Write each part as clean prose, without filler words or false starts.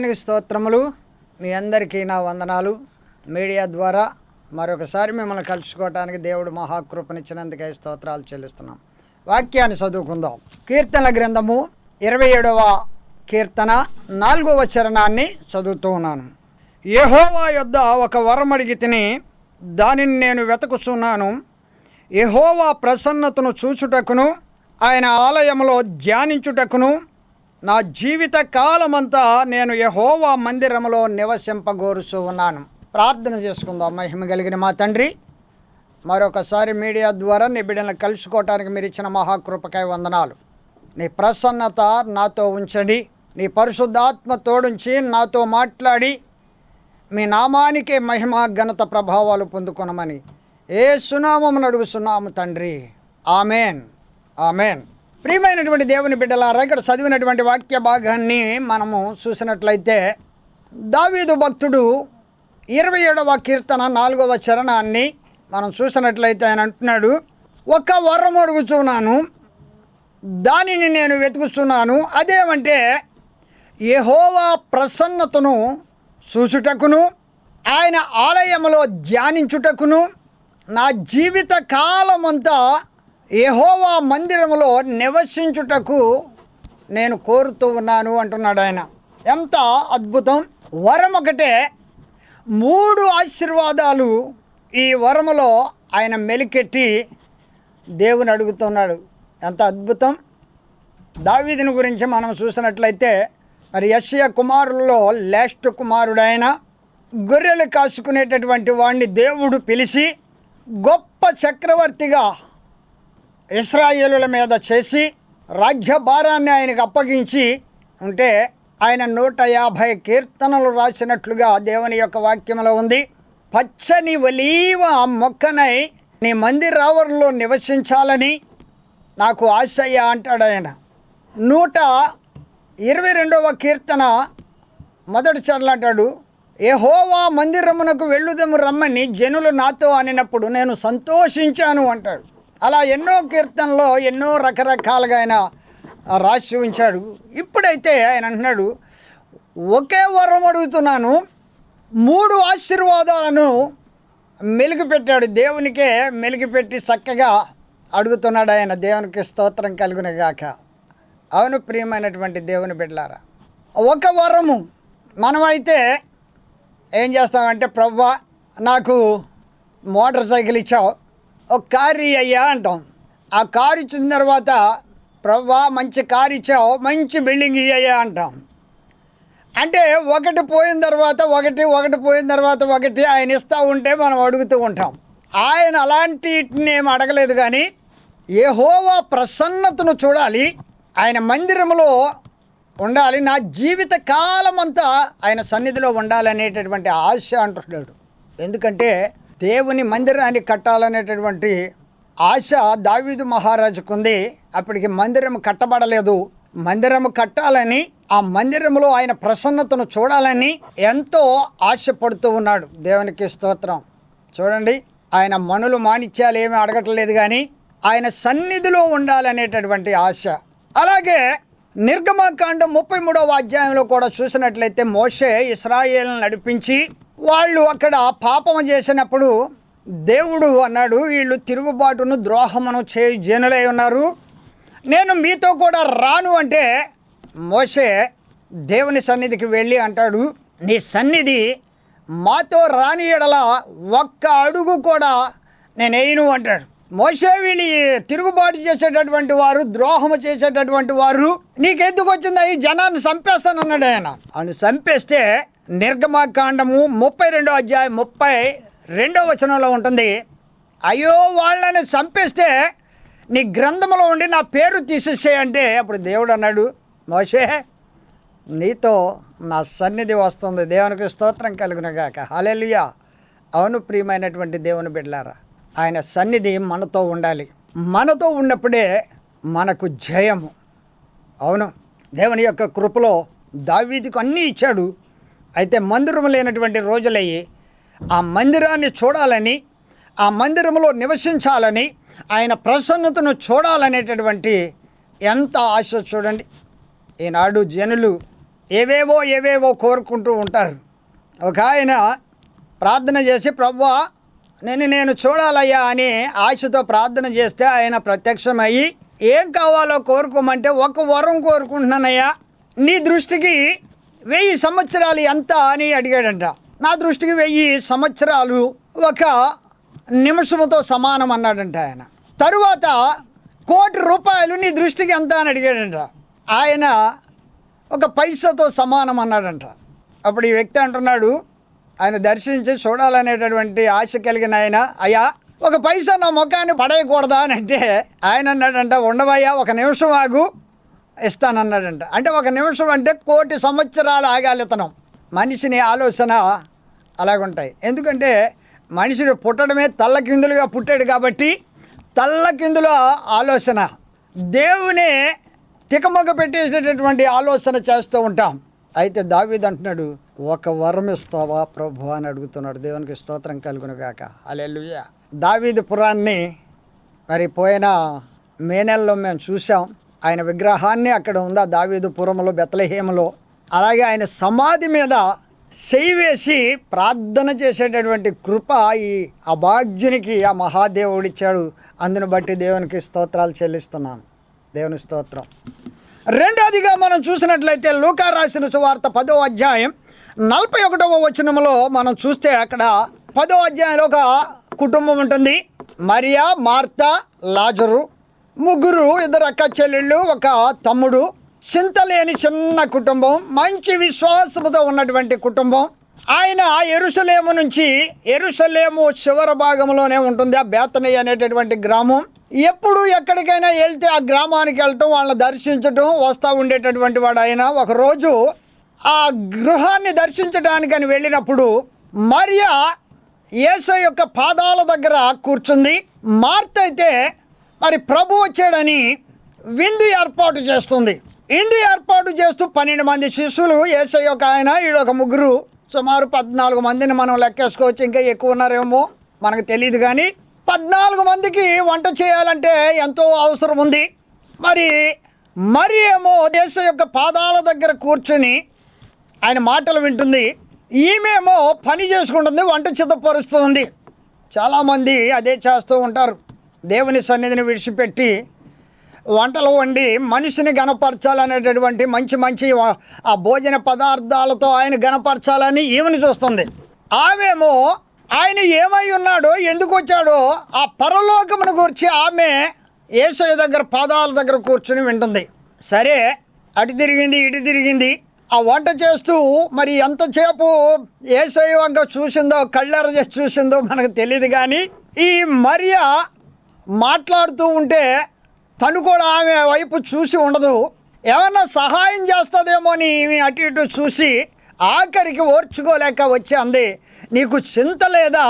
దేవునికి స్తోత్రములు. మీ అందరికీ నా వందనాలు. మీడియా ద్వారా మరొకసారి మిమ్మల్ని కలుసుకోవడానికి దేవుడు మహాకృపనిచ్చినందుకే స్తోత్రాలు చెల్లిస్తున్నాం. వాక్యాన్ని చదువుకుందాం. కీర్తనల గ్రంథము 27వ కీర్తన 4వ చరణాన్ని చదువుతూ ఉన్నాను. యెహోవా యొద్ద ఒక వరం అడిగి తిని దానిని నేను వెతుకుచున్నాను. యెహోవా ప్రసన్నతను చూచుటకును ఆయన ఆలయంలో ధ్యానించుటకును నా జీవిత కాలమంతా నేను యెహోవా మందిరములో నివసింపగోరుచూ ఉన్నాను. ప్రార్థన చేసుకుందాం. మహిమ కలిగిన మా తండ్రి, మరొకసారి మీడియా ద్వారా నీ బిడ్డలను కలుసుకోవటానికి మీరు ఇచ్చిన మహాకృపకై వందనాలు. నీ ప్రసన్నత నాతో ఉంచండి. నీ పరిశుద్ధాత్మ తోడుంచి నాతో మాట్లాడి మీ నామానికే మహిమ ఘనత ప్రభావాలు పొందుకొనమని యేసు నామమున అడుగుచున్నాము తండ్రి. Amen, amen. ప్రియమైనటువంటి దేవుని బిడ్డలారా, ఇక్కడ చదివినటువంటి వాక్య భాగాన్ని మనము చూసినట్లయితే దావీదు భక్తుడు 27వ కీర్తన 4వ చరణాన్ని మనం చూసినట్లయితే ఆయన అంటున్నాడు, ఒక వరం అడుగుచున్నాను, దానిని నేను వెతుకుతున్నాను. అదేమంటే యెహోవా ప్రసన్నతను చూచుటకును ఆయన ఆలయములో ధ్యానించుటకును నా జీవిత కాలమంతా యెహోవా మందిరములో నివసించుటకు నేను కోరుతూ ఉన్నాను అంటున్నాడు ఆయన. ఎంత అద్భుతం! వరం ఒకటే, 3 ఆశీర్వాదాలు ఈ వరములో ఆయన మెలికెట్టి దేవుని అడుగుతున్నాడు. ఎంత అద్భుతం! దావీదుని గురించి మనం చూసినట్లయితే మరి యెషయా కుమారులలో లేస్ట్ కుమారుడైన గొర్రెలు కాసుకునేటటువంటి వాడిని దేవుడు పిలిచి గొప్ప చక్రవర్తిగా ఇశ్రాయేలుల మీద చేసి రాజ్యభారాన్ని ఆయనకు అప్పగించి ఉంటే ఆయన 150 కీర్తనలు రాసినట్లుగా దేవుని యొక్క వాక్యంలో ఉంది. పచ్చని ఒలీవ మొక్కనై నీ మందిరావరణలో నివసించాలని నాకు ఆశయ్య అంటాడు ఆయన. 122వ కీర్తన 1వ చరణం అంటాడు, యెహోవా మందిరమునకు వెళ్ళుదము రమ్మని జనులు నాతో అనినప్పుడు నేను సంతోషించాను అంటాడు. అలా ఎన్నో కీర్తనలో ఎన్నో రకరకాలుగా ఆయన రాసి ఉంచాడు. ఇప్పుడైతే ఆయన అంటున్నాడు, ఒకే వరం అడుగుతున్నాను, 3 ఆశీర్వాదాలను మెలిగిపెట్టాడు. దేవునికే మెలిగిపెట్టి చక్కగా అడుగుతున్నాడు ఆయన. దేవునికి స్తోత్రం కలుగునుగాక. అవును ప్రియమైనటువంటి దేవుని బిడ్డలారా, ఒక వరము మనమైతే ఏం చేస్తామంటే, ప్రవ్వా నాకు మోటార్ సైకిల్ ఇచ్చావు, ఒక కారు అయ్యా అంటాం. ఆ కారు ఇచ్చిన తర్వాత ప్రవ్వా మంచి కారు ఇచ్చావు, మంచి బిల్డింగ్ ఇయ్యా అంటాం. అంటే ఒకటి పోయిన తర్వాత ఒకటి ఆయన ఇస్తూ ఉంటే మనం అడుగుతూ ఉంటాం. ఆయన అలాంటిని ఏమి అడగలేదు, కానీ యెహోవా ప్రసన్నతను చూడాలి, ఆయన మందిరములో ఉండాలి, నా జీవిత కాలమంతా ఆయన సన్నిధిలో ఉండాలనేటటువంటి ఆశ అంటున్నాడు. ఎందుకంటే దేవుని మందిరాన్ని కట్టాలనేటటువంటి ఆశ దావీదు మహారాజుకు ఉంది. అప్పటికి మందిరం కట్టబడలేదు. మందిరం కట్టాలని, ఆ మందిరంలో ఆయన ప్రసన్నతను చూడాలని ఎంతో ఆశపడుతూ ఉన్నాడు. దేవునికి స్తోత్రం. చూడండి, ఆయన మనులు మాణిక్యాలు ఏమీ అడగట్లేదు, కానీ ఆయన సన్నిధిలో ఉండాలనేటటువంటి ఆశ. అలాగే నిర్గమకాండం 33వ అధ్యాయంలో కూడా చూసినట్లయితే మోషే ఇశ్రాయేలును నడిపించి వాళ్ళు అక్కడ పాపము చేసినప్పుడు దేవుడు అన్నాడు, వీళ్ళు తిరుగుబాటును ద్రోహమును చేయి జనులై ఉన్నారు, నేను మీతో కూడా రాను అంటే మోషే దేవుని సన్నిధికి వెళ్ళి అంటాడు, నీ సన్నిధి మాతో రాని ఎడల ఒక్క అడుగు కూడా నేను వేయను అంటాడు. మోషే వీళ్ళు తిరుగుబాటు చేసేటటువంటి వారు, ద్రోహము చేసేటటువంటి వారు, నీకెందుకు వచ్చింది ఈ జనాన్ని చంపేస్తానన్నాడు ఆయన. ఆయన చంపేస్తే నిర్గమకాండము 32వ అధ్యాయం 32వ వచనంలో ఉంటుంది, అయ్యో వాళ్ళని చంపేస్తే నీ గ్రంథంలో ఉండి నా పేరు తీసేసేయంటే అప్పుడు దేవుడు అన్నాడు, మోషే నీతో నా సన్నిధి వస్తుంది. దేవునికి స్తోత్రం కలుగునుగాక. హల్లెలూయా. అవును ప్రియమైనటువంటి దేవుని బిడ్డలారా, ఆయన సన్నిధి మనతో ఉండాలి. మనతో ఉన్నప్పుడే మనకు జయము. అవును, దేవుని యొక్క కృపలో దావీదుకు అన్నీ ఇచ్చాడు. అయితే మందిరం లేనటువంటి రోజులయ్యి ఆ మందిరాన్ని చూడాలని, ఆ మందిరంలో నివసించాలని, ఆయన ప్రసన్నతను చూడాలనేటటువంటి ఎంత ఆశ చూడండి. ఈనాడు జనులు ఏవేవో కోరుకుంటూ ఉంటారు. ఒక ఆయన ప్రార్థన చేసి, ప్రభువా నేను చూడాలయ్యా అని ఆశతో ప్రార్థన చేస్తే ఆయన ప్రత్యక్షమయ్యి, ఏం కావాలో కోరుకోమంటే, ఒక వరం కోరుకుంటున్నానయ్యా, నీ దృష్టికి 1000 సంవత్సరాలు ఎంత అని అడిగాడంట. నా దృష్టికి 1000 సంవత్సరాలు ఒక నిమిషముతో సమానం అన్నాడంట ఆయన. తరువాత 1,00,00,000 రూపాయలు నీ దృష్టికి ఎంత అని అడిగాడంట. ఆయన ఒక పైసాతో సమానం అన్నాడంట. అప్పుడు ఈ వ్యక్తి అంటున్నాడు, ఆయన దర్శించి చూడాలనేటటువంటి ఆశ కలిగిన ఆయన, అయ్యా ఒక పైసా నా ముఖాన్ని పడేయకూడదా అని అంటే, ఆయన అన్నాడంట, ఉండవయ్యా 1 నిమిషం ఆగు, ఇస్తానన్నాడంట. అంటే 1 నిమిషం అంటే 1,00,00,000 సంవత్సరాలు ఆగాలి ఇతను. మనిషిని ఆలోచన అలాగుంటాయి. ఎందుకంటే మనుషుడు పుట్టడమే తల్లకిందులుగా పుట్టాడు కాబట్టి తల్లకిందుల ఆలోచన, దేవునే తికమక పెట్టేసేటటువంటి ఆలోచన చేస్తూ ఉంటాం. అయితే దావీదు అంటున్నాడు, 1 వరం ఇస్తావా ప్రభు అని అడుగుతున్నాడు. దేవునికి స్తోత్రం కలుగును గాక. హల్లెలూయా. దావీదు పురాన్ని మరి పోయిన మే నెలలో మేము చూసాం. ఆయన విగ్రహాన్ని అక్కడ ఉందా దావీదు పురంలో, బెత్లెహేములో. అలాగే ఆయన సమాధి మీద చెయ్యి వేసి ప్రార్థన చేసేటటువంటి కృప ఈ అభాగ్యునికి ఆ మహాదేవుడిచ్చాడు. అందును బట్టి దేవునికి స్తోత్రాలు చెల్లిస్తున్నాను. దేవుని స్తోత్రం. రెండోదిగా మనం చూసినట్లయితే లూకా రాసిన సువార్త 10వ అధ్యాయం 41వ వచనంలో మనం చూస్తే, అక్కడ 10వ అధ్యాయంలో ఒక కుటుంబం ఉంటుంది. మరియా, మార్తా, లాజరు, 3 2 అక్క చెల్లెళ్ళు, ఒక తమ్ముడు. చింతలేని చిన్న కుటుంబం, మంచి విశ్వాసముతో ఉన్నటువంటి కుటుంబం. ఆయన యెరూషలేము చివర భాగంలోనే ఉంటుంది ఆ బేతనీయ అనేటటువంటి గ్రామం. ఎప్పుడు ఎక్కడికైనా వెళ్తే ఆ గ్రామానికి వెళ్ళటం, వాళ్ళని దర్శించటం వస్తూ ఉండేటటువంటి వాడు ఆయన. ఒకరోజు ఆ గృహాన్ని దర్శించడానికని వెళ్ళినప్పుడు మరియా యేసు యొక్క పాదాల దగ్గర కూర్చుంది. మార్త అయితే మరి ప్రభు వచ్చాడని విందు ఏర్పాటు చేస్తుంది. విందు ఏర్పాటు చేస్తూ 12 మంది శిష్యులు, యేసు యొక్క ఆయన, వీళ్ళొక 3, సుమారు 14 మందిని మనం లెక్కేసుకోవచ్చు. ఇంకా ఎక్కువ ఉన్నారేమో మనకు తెలియదు, కానీ 14 మందికి వంట చేయాలంటే ఎంతో అవసరం ఉంది. మరి ఏమో యేసు యొక్క పాదాల దగ్గర కూర్చొని ఆయన మాటలు వింటుంది. ఈమెమో పని చేసుకుంటుంది, వంట సిద్ధపరుస్తుంది. చాలామంది అదే చేస్తూ ఉంటారు. దేవుని సన్నిధిని విడిచిపెట్టి వంటలు వండి మనిషిని గణపరచాలనేటటువంటి మంచి ఆ భోజన పదార్థాలతో ఆయన గణపరచాలని ఈమెను చూస్తుంది. ఆమెమో ఆయన ఏమై ఉన్నాడో, ఎందుకు వచ్చాడో ఆ పరలోకమును గురించి ఆమె యేసయ్య దగ్గర పాదాల దగ్గర కూర్చుని వింటుంది. సరే, అటు తిరిగింది ఇటు తిరిగింది. ఆ వంట చేస్తూ మరి ఎంతసేపు యేసయ్య వంక చూసిందో, కళ్ళెర చేసి చూసిందో మనకు తెలియదు. కానీ ఈ మరియా మాట్లాడుతూ ఉంటే తను కూడా ఆమె వైపు చూసి ఉండదు. ఏమన్నా సహాయం చేస్తుందేమో అని అటు ఇటు చూసి ఆఖరికి ఓర్చుకోలేక వచ్చి అంది, నీకు చింత లేదా?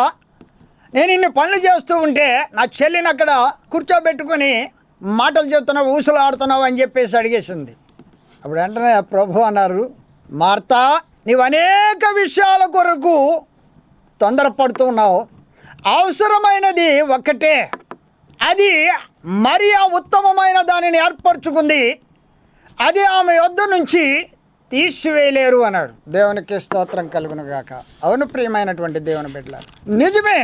నేను ఇన్ని పనులు చేస్తూ ఉంటే నా చెల్లిని అక్కడ కూర్చోబెట్టుకొని మాటలు చెప్తున్నావు, ఊసులు ఆడుతున్నావు అని చెప్పేసి అడిగేసింది. అప్పుడు వెంటనే ప్రభు అన్నారు, మార్తా, నీవు అనేక విషయాల కొరకు తొందరపడుతూ ఉన్నావు. అవసరమైనది ఒక్కటే, అది మరియా ఉత్తమమైన దానిని ఏర్పరచుకుంది, అది ఆమె యొద్ద నుంచి తీసివేయలేరు అన్నాడు. దేవునికి స్తోత్రం కలుగును గాక. అవును ప్రియమైనటువంటి దేవుని బిడ్డలారా, నిజమే.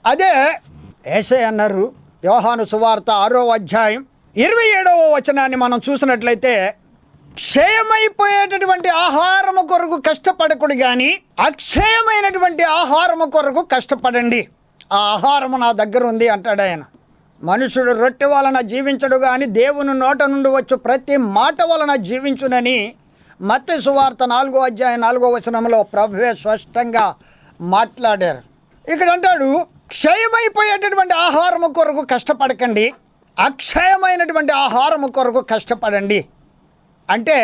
అదే యేసయ్య అన్నారు. యోహాను సువార్త 6వ అధ్యాయం 27వ వచనాన్ని మనం చూసినట్లయితే, క్షయమైపోయేటటువంటి ఆహారము కొరకు కష్టపడకుడు కానీ అక్షయమైనటువంటి ఆహారము కొరకు కష్టపడండి, ఆ ఆహారము నా దగ్గర ఉంది అంటాడు ఆయన. మనుషుడు రొట్టె వలన జీవించడు కానీ దేవుని నోట నుండి వచ్చు ప్రతి మాట వలన జీవించునని మత్తయి సువార్త 4వ అధ్యాయం 4వ వచనంలో ప్రభువే స్పష్టంగా మాట్లాడారు. ఇక్కడ అంటాడు, క్షయమైపోయేటటువంటి ఆహారము కొరకు కష్టపడకండి, అక్షయమైనటువంటి ఆహారము కొరకు కష్టపడండి. అంటే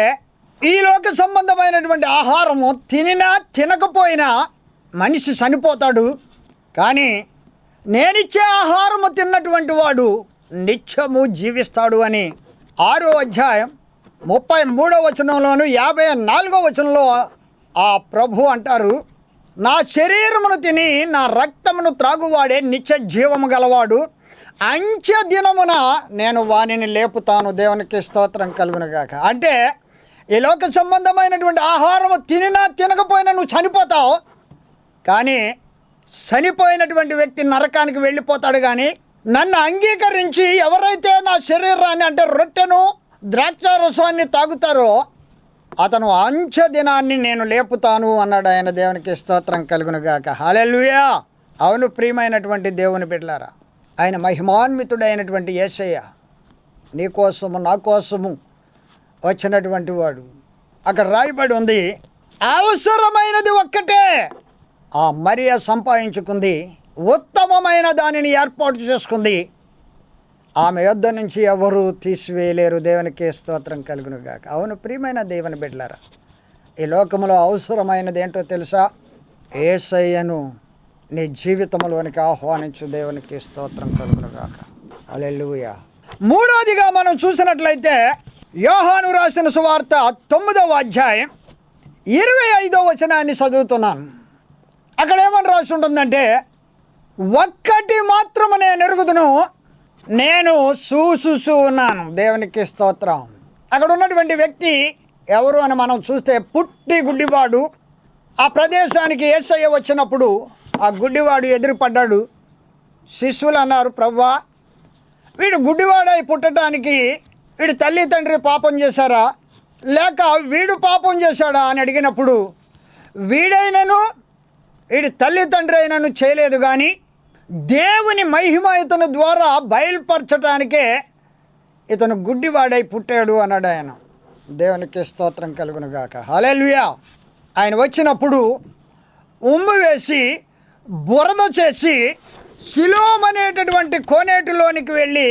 ఈ లోక సంబంధమైనటువంటి ఆహారము తినినా తినకపోయినా మనిషి చనిపోతాడు, కానీ నేనిచ్చే ఆహారము తిన్నటువంటి వాడు నిత్యము జీవిస్తాడు అని 6వ అధ్యాయం 33వ వచనంలోను 54వ వచనంలో ఆ ప్రభు అంటారు, నా శరీరమును తిని నా రక్తమును త్రాగువాడే నిత్య జీవము గలవాడు, అంత్య దినమున నేను వానిని లేపుతాను. దేవునికి స్తోత్రం కలుగును గాక. అంటే ఈ లోక సంబంధమైనటువంటి ఆహారం తినినా తినకపోయినా నువ్వు చనిపోతావు. కానీ చనిపోయినటువంటి వ్యక్తి నరకానికి వెళ్ళిపోతాడు. కానీ నన్ను అంగీకరించి ఎవరైతే నా శరీరాన్ని అంటే రొట్టెను ద్రాక్షారసాన్ని తాగుతారో అతను అంచె దినాన్ని నేను లేపుతాను అన్నాడు ఆయన. దేవునికి స్తోత్రం కలుగునుగాక. హల్లెలూయా. అవును ప్రియమైనటువంటి దేవుని బిడ్డలారా, ఆయన మహిమాన్వితుడైనటువంటి యేసయ్య నీ కోసము నా కోసము వచ్చినటువంటి వాడు. అక్కడ రాయబడి ఉంది, అవసరమైనది ఒక్కటే ఆ మరియ సంపాదించుకుంది, ఉత్తమమైన దానిని ఏర్పాటు చేసుకుంది, ఆమె యొద్ద నుంచి ఎవరు తీసివేయలేరు. దేవునికి స్తోత్రం కలుగునుగాక. అవును ప్రియమైన దేవుని బిడ్డలారా, ఈ లోకంలో అవసరమైనది ఏంటో తెలుసా? యేసయ్యను నీ జీవితంలోనికి ఆహ్వానించు. దేవునికి స్తోత్రం కలుగునుగాక. హల్లెలూయా. మూడోదిగా మనం చూసినట్లయితే యోహాను రాసిన సువార్త 9వ అధ్యాయం 25వ వచనాన్ని చదువుతున్నాను. అక్కడ ఏమని రాసి ఉంటుందంటే, ఒక్కటి మాత్రము నేను ఎరుగుదును, నేను చూసు ఉన్నాను. దేవునికి స్తోత్రం. అక్కడ ఉన్నటువంటి వ్యక్తి ఎవరు అని మనం చూస్తే పుట్టి గుడ్డివాడు. ఆ ప్రదేశానికి యేసయ్య వచ్చినప్పుడు ఆ గుడ్డివాడు ఎదురుపడ్డాడు. శిష్యులు అన్నారు, ప్రభువా, వీడు గుడ్డివాడై పుట్టడానికి వీడి తల్లి తండ్రి పాపం చేశారా లేక వీడు పాపం చేశాడా అని అడిగినప్పుడు, వీడైనను వీడి తల్లి తండ్రి అయినను చేయలేదు, కానీ దేవుని మహిమ ఇతను ద్వారా బయలుపరచడానికే ఇతను గుడ్డివాడై పుట్టాడు అన్నాడు ఆయన. దేవునికి స్తోత్రం కలుగునుగాక. హల్లెలూయా. ఆయన వచ్చినప్పుడు ఉమ్ము వేసి బురద చేసి సిలోం అనేటటువంటి కోనేటిలోనికి వెళ్ళి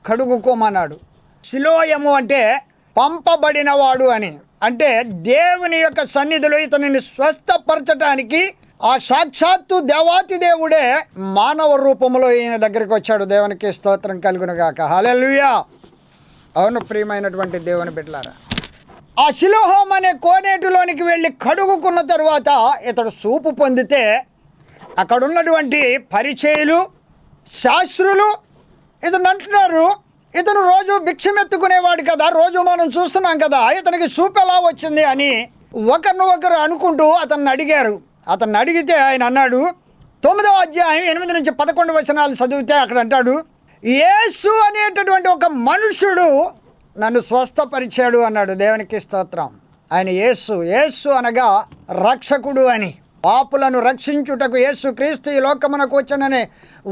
కడుగుకోమన్నాడు. సిలోయము అంటే పంపబడినవాడు అని, అంటే దేవుని యొక్క సన్నిధిలో ఇతనిని స్వస్థపరచడానికి ఆ సాక్షాత్తు దేవాతి దేవుడే మానవ రూపంలో ఈయన దగ్గరికి వచ్చాడు. దేవునికి స్తోత్రం కలుగునుగాక. హల్లెలూయా. అవును ప్రియమైనటువంటి దేవుని బిడ్డలారా, ఆ సిలోహం అనే కోనేటిలోనికి వెళ్ళి కడుగుకున్న తరువాత ఇతడు చూపు పొందితే అక్కడ ఉన్నటువంటి పరిచయులు శాస్త్రులు ఇతను అంటున్నారు, ఇతను రోజు భిక్షమెత్తుకునేవాడు కదా, రోజు మనం చూస్తున్నాం కదా, ఇతనికి చూపు ఎలా వచ్చింది అని ఒకరు అనుకుంటూ అతన్ని అడిగారు. అతన్ని అడిగితే ఆయన అన్నాడు, 9వ అధ్యాయం 8 నుంచి 11 వచనాలు చదివితే అక్కడ అంటాడు, యేసు అనేటటువంటి ఒక మనుషుడు నన్ను స్వస్థపరిచాడు అన్నాడు. దేవునికి స్తోత్రం. ఆయన యేసు అనగా రక్షకుడు అని, పాపులను రక్షించుటకు యేసు క్రీస్తు ఈ లోకమునకు వచ్చననే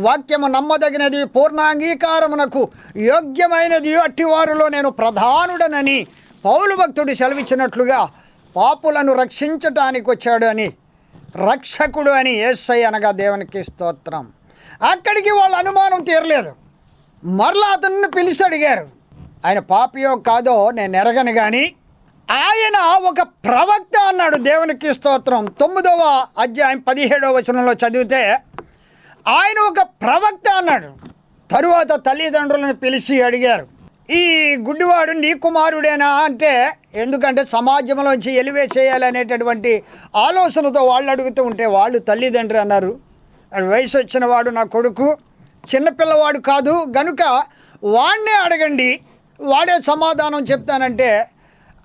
వాక్యము నమ్మదగినది, పూర్ణ అంగీకారమునకు యోగ్యమైనది, అట్టివారిలో నేను ప్రధానుడనని పౌలు భక్తుడు సెలవిచ్చినట్లుగా పాపులను రక్షించటానికి వచ్చాడు అని, రక్షకుడు అని యేసయ్య అనగా. దేవునికి స్తోత్రం. అక్కడికి వాళ్ళ అనుమానం తీరలేదు. మరలా అతన్ని పిలిచి అడిగారు, ఆయన పాపియో కాదో నేను ఎరగను, కానీ ఆయన ఒక ప్రవక్త అన్నాడు. దేవునికి స్తోత్రం. 9వ అధ్యాయం 17వ వచనంలో చదివితే ఆయన ఒక ప్రవక్త అన్నాడు. తరువాత తల్లిదండ్రులను పిలిచి అడిగారు, ఈ గుడ్డివాడు నీ కుమారుడేనా అంటే, ఎందుకంటే సమాజంలోంచి ఎలివేసేయాలనేటటువంటి ఆలోచనతో వాళ్ళు అడుగుతూ ఉంటే వాళ్ళు తల్లిదండ్రులు అన్నారు, వయసు వచ్చిన వాడు నా కొడుకు, చిన్నపిల్లవాడు కాదు, గనుక వాడినే అడగండి, వాడే సమాధానం చెప్తానంటే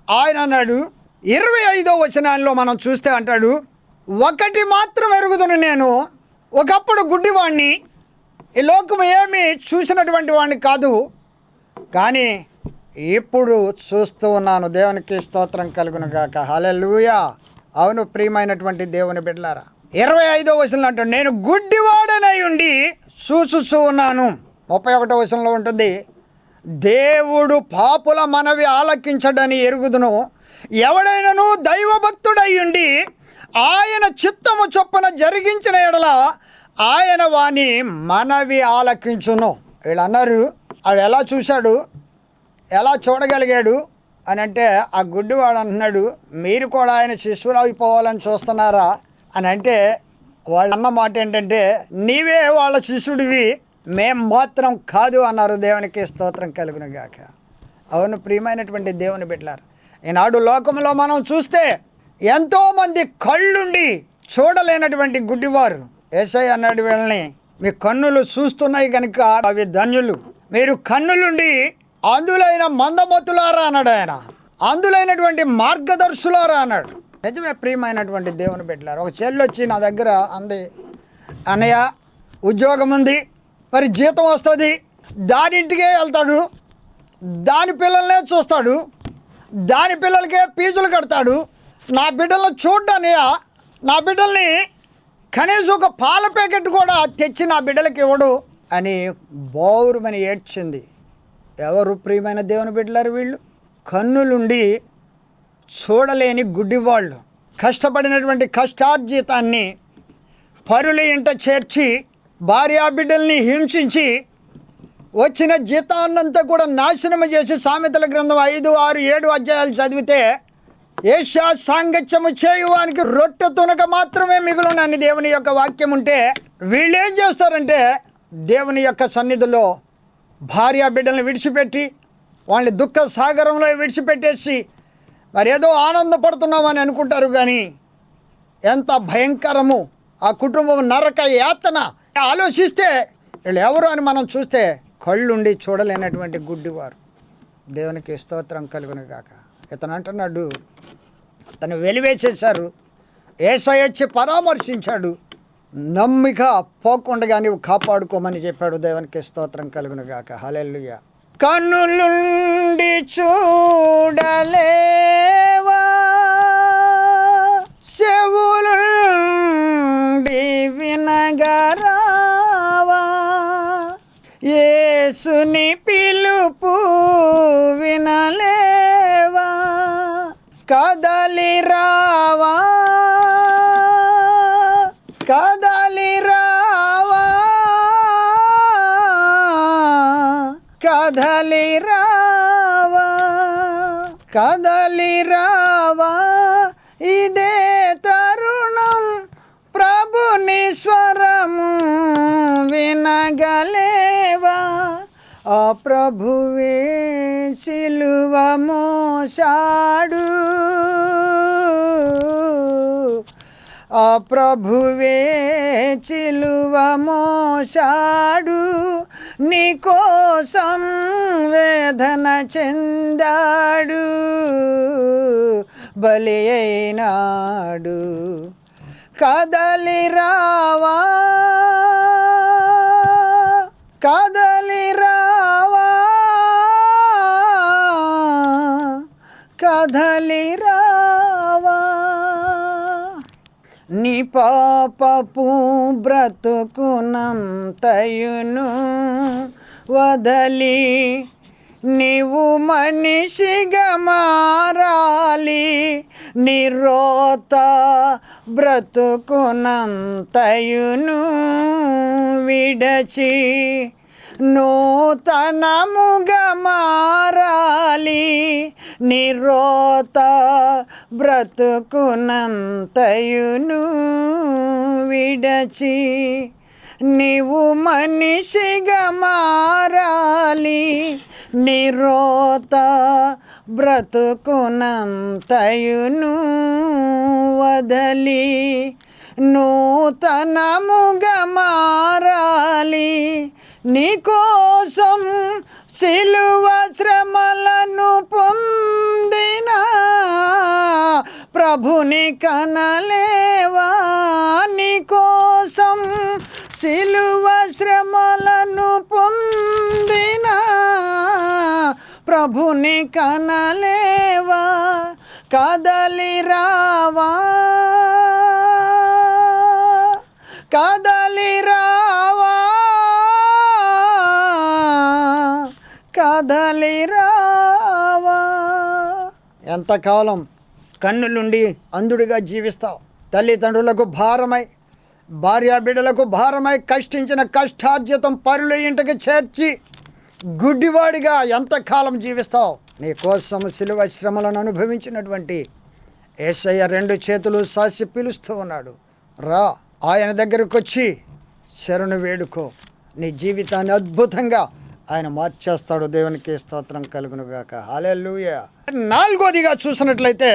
ఆయన అన్నాడు. 25వ వచనాల్లో మనం చూస్తే అంటాడు, ఒకటి మాత్రం ఎరుగుదును, నేను ఒకప్పుడు గుడ్డివాణ్ణి, ఈ లోకం ఏమి చూసినటువంటి వాడిని కాదు, కానీ ఇప్పుడు చూస్తూ ఉన్నాను. దేవునికి స్తోత్రం కలుగునుగాక. హల్లెలూయా. అవును ప్రియమైనటువంటి దేవుని బిడ్డలారా, 25వ వచనంలో అంటాడు, నేను గుడ్డివాడనై ఉండి చూస్తూ ఉన్నాను. 31వ వచనంలో ఉంటుంది, దేవుడు పాపుల మనవి ఆలకించడని ఎరుగుదును, ఎవడైనను దైవభక్తుడయ్యుండి ఆయన చిత్తము చొప్పున జరిగించిన ఎడల ఆయన వాని మనవి ఆలకించును. వీళ్ళు అన్నారు, ఆడు ఎలా చూశాడు, ఎలా చూడగలిగాడు అని అంటే, ఆ గుడ్డివాడు అంటున్నాడు, మీరు కూడా ఆయన శిష్యులు అయిపోవాలని చూస్తున్నారా అని అంటే, వాళ్ళు అన్న మాట ఏంటంటే, నీవే వాళ్ళ శిష్యుడివి, మేం మాత్రం కాదు అన్నారు. దేవునికి స్తోత్రం కలుగునుగాక. అవును ప్రియమైనటువంటి దేవుని బిడ్డలారా, ఈనాడు లోకంలో మనం చూస్తే ఎంతోమంది కళ్ళుండి చూడలేనటువంటి గుడ్డివారు. యేసయ్య అన్నాడు వీళ్ళని, మీ కన్నులు చూస్తున్నాయి కనుక అవి ధన్యులు, మీరు కన్నులుండి అందులైన మందమతులారా అన్నాడు ఆయన. అందులైనటువంటి మార్గదర్శులారా అన్నాడు. నిజమే ప్రియమైనటువంటి దేవుని బిడ్డలారా. ఒక చెల్లి వచ్చి నా దగ్గర అంది, అన్నయ్య ఉద్యోగం ఉంది, మరి జీతం వస్తుంది, దానింటికే వెళ్తాడు, దాని పిల్లల్నే చూస్తాడు, దాని పిల్లలకే ఫీజులు కడతాడు, నా బిడ్డలను చూడ్డానయ్య, నా బిడ్డల్ని కనీసం ఒక పాల ప్యాకెట్ కూడా తెచ్చి నా బిడ్డలకి ఇవ్వడు అని బోరుమని ఏడ్చింది. ఎవరు ప్రియమైన దేవుని బిడ్డలారు వీళ్ళు? కన్నులుండి చూడలేని గుడ్డివాళ్ళు. కష్టపడినటువంటి కష్టార్జితాన్ని పరుల ఇంట చేర్చి భార్యా బిడ్డల్ని హింసించి వచ్చిన జీతాన్నంతా కూడా నాశనం చేసి సామెతల గ్రంథం 5, 6, 7 అధ్యాయాలు చదివితే ఏషా సాంగత్యము చేయువానికి రొట్టె తునక మాత్రమే మిగులునని దేవుని యొక్క వాక్యం ఉంటే, వీళ్ళు ఏం చేస్తారంటే దేవుని యొక్క సన్నిధిలో భార్యా బిడ్డల్ని విడిచిపెట్టి వాళ్ళని దుఃఖ సాగరంలో విడిచిపెట్టేసి మరి ఏదో ఆనందపడుతున్నామని అనుకుంటారు. కానీ ఎంత భయంకరము ఆ కుటుంబం, నరక యాతన. ఆలోచిస్తే వీళ్ళు ఎవరు అని మనం చూస్తే కళ్ళుండి చూడలేనటువంటి గుడ్డివారు. దేవునికి స్తోత్రం కలుగును గాక. ఇతను అంటున్నాడు, తను వెలివేసేశారు, యేసయ్య వచ్చి పరామర్శించాడు, నమ్మిక పోకుండా నీవు కాపాడుకోమని చెప్పాడు. దేవునికి స్తోత్రం కలుగును గాక. హల్లెలూయా. కన్నులుండి చూడలేవా, చెవులుండి వినగరావా, యేసుని పిలుపు వినలేవా, కదలి రావా, కదలి రావా, కదలి రావా, కదలి రావా, ఇదే తరుణం ప్రభుని స్వరము వినగలేవా, ఆ ప్రభువే సిలువ మోసాడు, ఆ ప్రభువే సిలువ మోసాడు, నీ కోసం వేదన చెందాడు, బలి అయినాడు, కదలి రావా, కదలి రావా, కదలి రావా, నీ పాపపు బ్రతుకునంతయును వదలి నీవు మనిషిగా మారాలి, నీ రోత బ్రతుకునంతయును విడచి నూతనముగా మారాలి, నీ రోత బ్రతుకునంతయును విడచి నీవు మనిషిగా మారాలి, నీ రోత బ్రతుకునంతయును వదలి నూతనముగా మారాలి, నీ కోసం సిలువ శ్రమలను పొందిన ప్రభుని కనలేవా, నీ కోసం సిలువ శ్రమలను పొందిన ప్రభుని కనలేవా, కదలి రావా, కదలి రావా, కదలి రావా. ఎంతకాలం కన్నులుండి అంధుడిగా జీవిస్తావు? తల్లిదండ్రులకు భారమై, భార్యా బిడ్డలకు భారమై కష్టించిన కష్టార్జితం పరుల ఇంటికి చేర్చి గుడ్డివాడిగా ఎంతకాలం జీవిస్తావు? నీ కోసం సిలువ శ్రమలను అనుభవించినటువంటి యేసయ్య 2 చేతులు సాసి పిలుస్తూ ఉన్నాడు. రా, ఆయన దగ్గరకు వచ్చి శరణు వేడుకో. నీ జీవితాన్ని అద్భుతంగా ఆయన మార్చేస్తాడు. దేవునికి స్తోత్రం కలుగునుగాక. హల్లెలూయా. 4వదిగా చూసినట్లయితే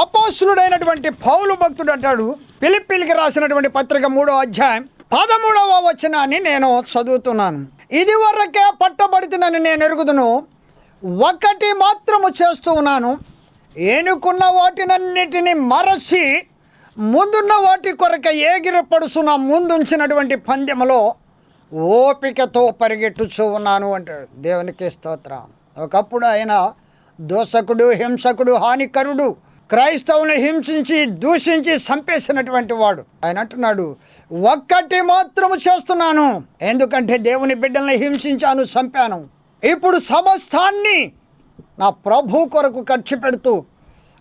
అపోస్తలుడైనటువంటి పౌలు భక్తుడు అంటాడు, ఫిలిప్పీయులకు రాసినటువంటి పత్రిక 3వ అధ్యాయం 13వ వచనాన్ని నేను చదువుతున్నాను. ఇది వరకే పట్టబడితేనని నేను ఎరుగుదును, ఒకటి మాత్రము చేస్తూ ఉన్నాను, ఏనుకున్న వాటినన్నిటిని మరచి ముందున్న వాటి కొరక ఏగిరపడుచున్న ముందుంచినటువంటి పందెములో ఓపికతో పరిగెట్టుచూ ఉన్నాను అంటాడు. దేవునికి స్తోత్రం. ఒకప్పుడు ఆయన దోషకుడు, హింసకుడు, హానికరుడు, క్రైస్తవుని హింసించి దూషించి చంపేసినటువంటి వాడు. ఆయన అంటున్నాడు, ఒక్కటి మాత్రము చేస్తున్నాను, ఎందుకంటే దేవుని బిడ్డల్ని హింసించాను, చంపాను. ఇప్పుడు సమస్తాన్ని నా ప్రభు కొరకు ఖర్చు పెడుతూ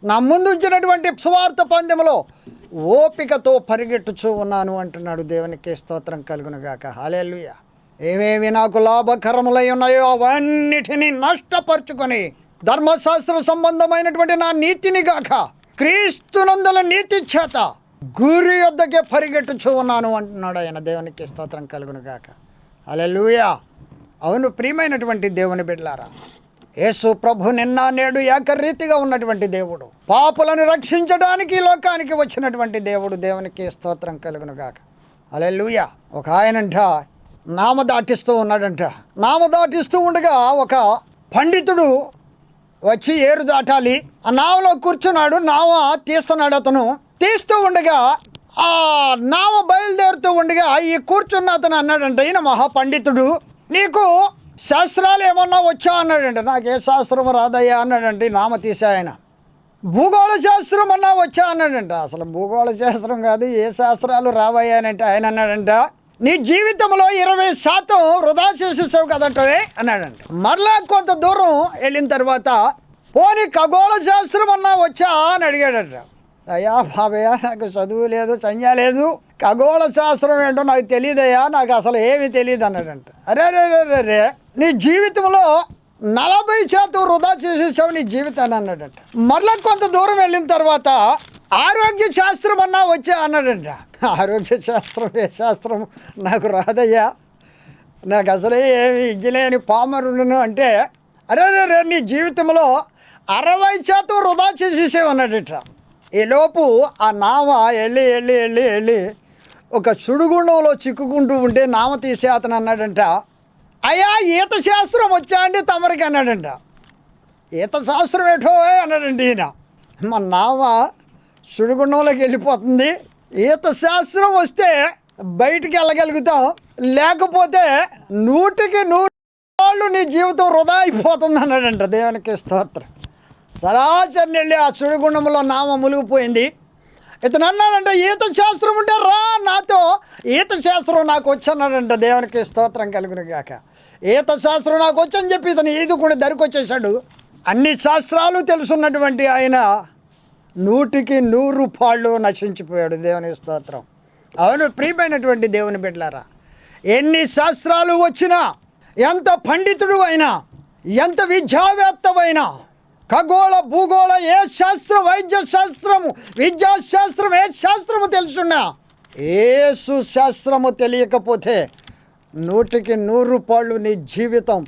నా ముందుంచినటువంటి సువార్త పందెములో ఓపికతో పరిగెట్టుచూ ఉన్నాను అంటున్నాడు. దేవునికి స్తోత్రం కలుగునుగాక. హల్లెలూయా. ఏవేవి నాకు లాభకరములై ఉన్నాయో అవన్నిటినీ నష్టపరుచుకొని ధర్మశాస్త్ర సంబంధమైనటువంటి నా నీతిని గాక క్రీస్తునందల నీతి చేత గురి యొద్దకే పరిగెట్టుచూ ఉన్నాను అంటున్నాడు ఆయన. దేవునికి స్తోత్రం కలుగునుగాక. హల్లెలూయా. అవును ప్రియమైనటువంటి దేవుని బిడ్డలారా, యేసు ప్రభు నిన్న నేడు ఏకరీతిగా ఉన్నటువంటి దేవుడు, పాపులను రక్షించడానికి ఈ లోకానికి వచ్చినటువంటి దేవుడు. దేవునికి స్తోత్రం కలుగునుగాక. హల్లెలూయా. ఒక ఆయనంట నామ దాటిస్తూ ఉన్నాడంట. నామ దాటిస్తూ ఉండగా ఒక పండితుడు వచ్చి ఏరు దాటాలి, ఆ నావలో కూర్చున్నాడు. నావ తీస్తున్నాడు. అతను తీస్తూ ఉండగా ఆ నావ బయలుదేరుతూ ఉండగా ఈ కూర్చున్న అతను అన్నాడంట, ఈయన మహాపండితుడు, నీకు శాస్త్రాలు ఏమన్నా వచ్చా అన్నాడంట. నాకే శాస్త్రం రాదయ్యా అన్నాడంటే నామ తీసే ఆయన. భూగోళ శాస్త్రం అన్నా వచ్చా అన్నాడంట. అసలు భూగోళ శాస్త్రం కాదు, ఏ శాస్త్రాలు రావయ్యానంటే ఆయన అన్నాడంట, నీ జీవితంలో 20% వృధా చేసేసావు కదంటే అన్నాడంట. మరలా కొంత దూరం వెళ్ళిన తర్వాత పోనీ ఖగోళ శాస్త్రం అన్నా వచ్చా అని అడిగాడట. అయ్యా బాబయ్యా, నాకు చదువు లేదు, సంధ్య లేదు, ఖగోళ శాస్త్రం ఏంటో నాకు తెలియదయ్యా, నాకు అసలు ఏమీ తెలియదు అన్నాడంట. అరే రే రే రే నీ జీవితంలో 40% వృధా చేసేసావు నీ జీవితాన్ని అన్నాడంట. మరలా కొంత దూరం వెళ్ళిన తర్వాత ఆరోగ్య శాస్త్రం అన్నా వచ్చా అన్నాడంట. ఆరోగ్య శాస్త్రం, ఏ శాస్త్రం నాకు రాదయ్యా, నాకు అసలే ఏమి ఇజ్జలేని పామరుడును అంటే, అరే రే నీ జీవితంలో 60% వృధా చేసేసావు అన్నాడట. ఈలోపు ఆ నావ వెళ్ళి వెళ్ళి వెళ్ళి వెళ్ళి ఒక సుడిగుండంలో చిక్కుకుంటూ ఉంటే నామ తీసే అతను అన్నాడంట, అయ్యా ఈత శాస్త్రం వచ్చా అండి తమరికి అన్నాడంట. ఈత శాస్త్రం ఏటో అన్నాడండి ఈయన. మా నావ సుడిగుండంలోకి వెళ్ళిపోతుంది, ఈత శాస్త్రం వస్తే బయటికి వెళ్ళగలుగుతాం, లేకపోతే 100% నీ జీవితం వృధా అయిపోతుంది అన్నాడంట. దేవునికి స్తోత్రం. సరాసరి వెళ్ళి ఆ సుడిగుండంలో నామ మునిగిపోయింది. ఇతను అన్నాడంట, ఈత శాస్త్రం ఉంటే రా నాతో, ఈత శాస్త్రం నాకు వచ్చన్నాడంట. దేవునికి స్తోత్రం కలుగును గాక. ఈత శాస్త్రం నాకు వచ్చని చెప్పి ఇతను ఈదుకుని దరికొచ్చేసాడు. అన్ని శాస్త్రాలు తెలుసున్నటువంటి ఆయన 100% నశించిపోయాడు. దేవుని స్తోత్రం. అవును ప్రియమైనటువంటి దేవుని బిడ్డలారా, ఎన్ని శాస్త్రాలు వచ్చినా, ఎంత పండితుడు అయినా, ఎంత విద్యావేత్తవైనా, ఖగోళ భూగోళ ఏ శాస్త్రం, వైద్య శాస్త్రము, విద్యాశాస్త్రం, ఏ శాస్త్రము తెలుసున్నా యేసు శాస్త్రము తెలియకపోతే 100% నీ జీవితం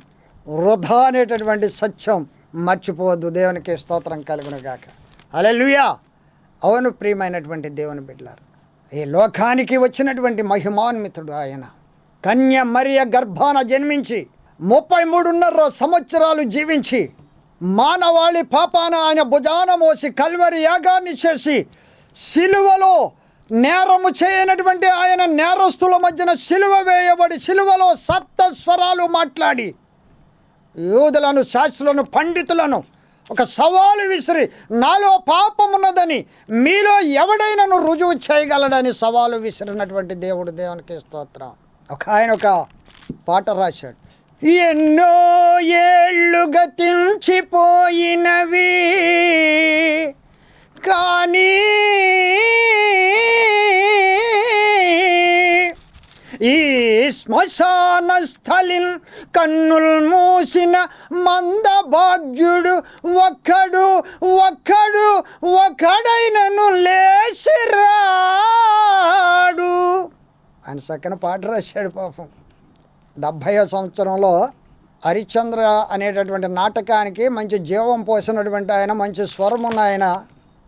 వృధా అనేటటువంటి సత్యం మర్చిపోవద్దు. దేవునికి స్తోత్రం కలుగును గాక. హల్లెలూయా. అవును ప్రియమైనటువంటి దేవుని బిడ్డలారు, ఈ లోకానికి వచ్చినటువంటి మహిమాన్వితుడు ఆయన. కన్య మరియ గర్భాన జన్మించి 33.5 సంవత్సరాలు జీవించి మానవాళి పాపాన ఆయన భుజాన మోసి కల్వరి యాగాన్ని చేసి సిలువలో నేరము చేయనటువంటి ఆయన నేరస్తుల మధ్యన సిలువ వేయబడి సిలువలో 7 స్వరాలు మాట్లాడి యూదులను, శాస్త్రులను, పండితులను ఒక సవాలు విసిరి, నాలో పాపమున్నదని మీలో ఎవడైనాను రుజువు చేయగలడని సవాలు విసిరినటువంటి దేవుడు. దేవునికి స్తోత్రం. ఆయన ఒక పాట రాశాడు, ఎన్నో ఏళ్ళు గతించిపోయినవి కానీ ఈ శ్మశాన స్థలిన్ కన్నుల్ మూసిన మందభాగ్యుడు ఒక్కడైనను లేచిరాడు ఆయన చక్కని పాట రాశాడు. పాపం 70వ సంవత్సరంలో హరిశ్చంద్ర అనేటటువంటి నాటకానికి మంచి జీవం పోసినటువంటి ఆయన, మంచి స్వరం ఉన్న ఆయన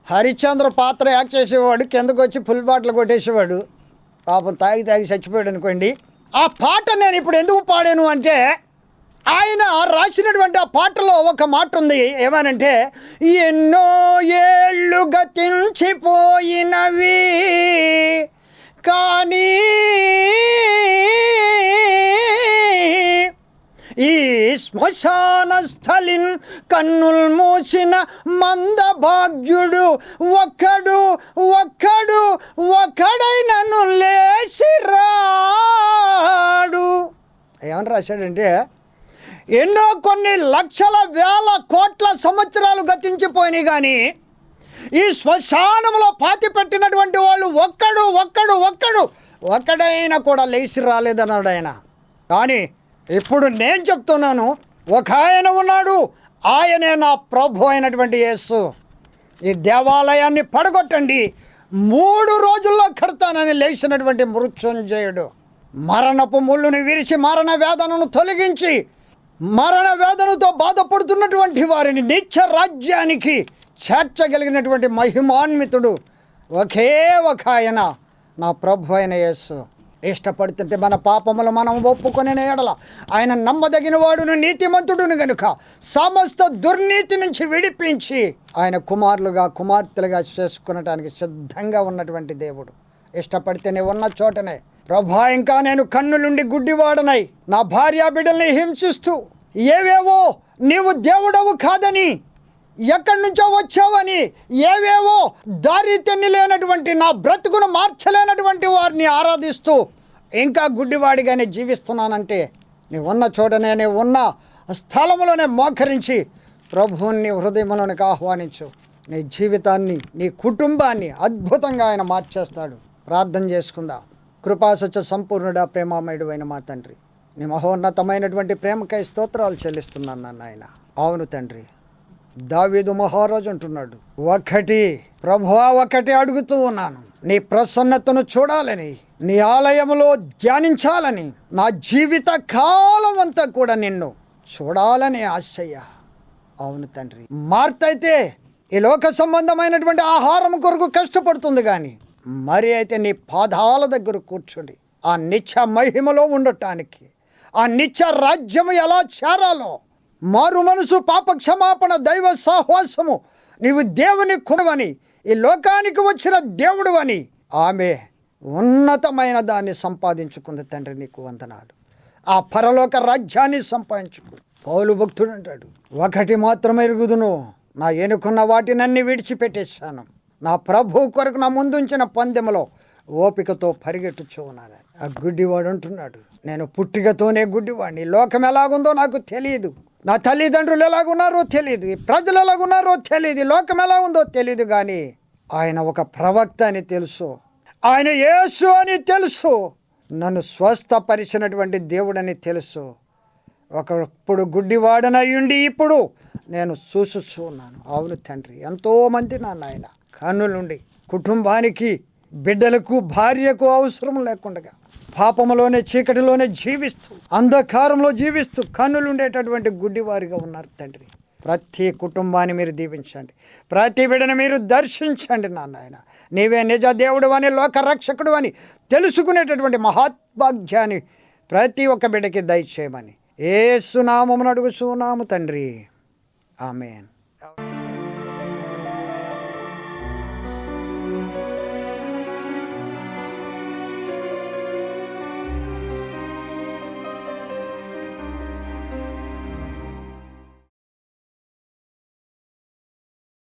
హరిశ్చంద్ర పాత్ర యాక్ట్ చేసేవాడు, కిందకు వచ్చి ఫుల్ బాటిల్ కొట్టేసేవాడు. పాపం తాగి చచ్చిపోయాడు అనుకోండి. ఆ పాట నేను ఇప్పుడు ఎందుకు పాడాను అంటే, ఆయన రాసినటువంటి ఆ పాటలో ఒక మాట ఉంది, ఏమనంటే ఎన్నో ఏళ్ళు గతించిపోయినవి కానీ ఈ శ్మశాన స్థలిన్ కన్నుల్ మూసిన మందభాగ్యుడు ఒక్కడైనను లేచిరాడు. ఏమని రాశాడంటే ఎన్నో కొన్ని లక్షల వేల కోట్ల సంవత్సరాలు గతించిపోయినాయి కానీ ఈ శ్మశానంలో పాతి పెట్టినటువంటి వాళ్ళు ఒక్కడైనా కూడా లేచి రాలేదన్నాడు ఆయన. కానీ ఇప్పుడు నేను చెప్తున్నాను, ఒక ఆయన ఉన్నాడు, ఆయనే నా ప్రభు అయినటువంటి యేసు. ఈ దేవాలయాన్ని పడగొట్టండి, 3 రోజుల్లో కడతానని లేచినటువంటి మృత్యుంజయుడు. మరణపు ముళ్ళుని విరిచి మరణ వేదనను తొలగించి మరణ వేదనతో బాధపడుతున్నటువంటి వారిని నిత్య రాజ్యానికి చేర్చగలిగినటువంటి మహిమాన్వితుడు ఒకే ఒక ఆయన, నా ప్రభు అయిన యేసు. ఇష్టపడుతుంటే మన పాపములు మనం ఒప్పుకొని ఎడల ఆయన నమ్మదగిన వాడును నీతిమంతుడును గనుక సమస్త దుర్నీతి నుంచి విడిపించి ఆయన కుమార్తెలుగా చేసుకునటానికి సిద్ధంగా ఉన్నటువంటి దేవుడు. ఇష్టపడితే నీవు ఉన్న చోటనే, ప్రభా ఇంకా నేను కన్నులుండి గుడ్డివాడనై నా భార్యా బిడ్డల్ని హింసిస్తూ ఏవేవో నీవు దేవుడవు కాదని, ఎక్కడి నుంచో వచ్చావని, ఏవేవో దారి తెన్నిలేనటువంటి నా బ్రతుకును మార్చలేనటువంటి వారిని ఆరాధిస్తూ ఇంకా గుడ్డివాడిగానే జీవిస్తున్నానంటే నీవు ఉన్న చోటనే, నీవు ఉన్న స్థలంలోనే మోకరించి ప్రభువుని హృదయంలోనికి ఆహ్వానించు. నీ జీవితాన్ని, నీ కుటుంబాన్ని అద్భుతంగా ఆయన మార్చేస్తాడు. ప్రార్థన చేసుకుందాం. కృపాసత్య సంపూర్ణుడా, ప్రేమామయుడు అయిన మా తండ్రి, నీ మహోన్నతమైనటువంటి ప్రేమకై స్తోత్రాలు చెల్లిస్తున్నాను నాయన. అవును తండ్రి, దావీదు మహారాజు అంటున్నాడు, ప్రభువా ఒకటి అడుగుతూ ఉన్నాను, నీ ప్రసన్నతను చూడాలని, నీ ఆలయములో ధ్యానించాలని, నా జీవిత కాలం అంతా కూడా నిన్ను చూడాలని ఆశయ్య. అవును తండ్రి, మార్తయితే ఈ లోక సంబంధమైనటువంటి ఆహారం కొరకు కష్టపడుతుంది కానీ మరి అయితే నీ పాదాల దగ్గర కూర్చొని ఆ నిత్య మహిమలో ఉండటానికి, ఆ నిత్య రాజ్యము ఎలా చేరాలో, మారు మనసు, పాప క్షమాపణ, దైవ సహవాసము, నీవు దేవుని కుడవని, ఈ లోకానికి వచ్చిన దేవుడు అని ఆమె ఉన్నతమైన దాన్ని సంపాదించుకుంది. తండ్రి నీకు వందనాలు. ఆ పరలోక రాజ్యాన్ని సంపాదించుకుంది. పౌలు భక్తుడు అంటాడు, ఒకటి మాత్రమే ఎరుగుదును, నా ఎన్నుకున్న వాటినన్నీ విడిచిపెట్టేశాను, నా ప్రభు కొరకు నా ముందుంచిన పందెములో ఓపికతో పరిగెట్టుచూ ఉన్నాను. ఆ గుడ్డివాడు అంటున్నాడు, నేను పుట్టికతోనే గుడ్డివాడిని, లోకం ఎలాగుందో నాకు తెలియదు, నా తల్లిదండ్రులు ఎలాగున్నారో తెలియదు, ప్రజలు ఎలాగున్నారో తెలియదు, లోకం ఎలా ఉందో తెలియదు, కానీ ఆయన ఒక ప్రవక్త అని తెలుసు, ఆయన యేసు అని తెలుసు, నన్ను స్వస్థపరిచినటువంటి దేవుడని తెలుసు. ఒకప్పుడు గుడ్డివాడనయ్యుండి ఇప్పుడు నేను చూస్తూ ఉన్నాను. అవును తండ్రి, ఎంతోమంది నాయన కన్నులుండి కుటుంబానికి, బిడ్డలకు, భార్యకు అవసరం లేకుండా పాపములోనే, చీకటిలోనే జీవిస్తూ, అంధకారంలో జీవిస్తూ కన్నులుండేటటువంటి గుడ్డివారిగా ఉన్నారు తండ్రి. ప్రతి కుటుంబాన్ని మీరు దీవించండి, ప్రతి బిడ్డను మీరు దర్శించండి నాయన. నీవే నిజ దేవుడు అని, లోక రక్షకుడు అని తెలుసుకునేటటువంటి మహాత్భాగ్యాన్ని ప్రతి ఒక్క బిడ్డకి దయచేయమని యేసు నామమున అడుగుచున్నాము తండ్రి. ఆమేన్.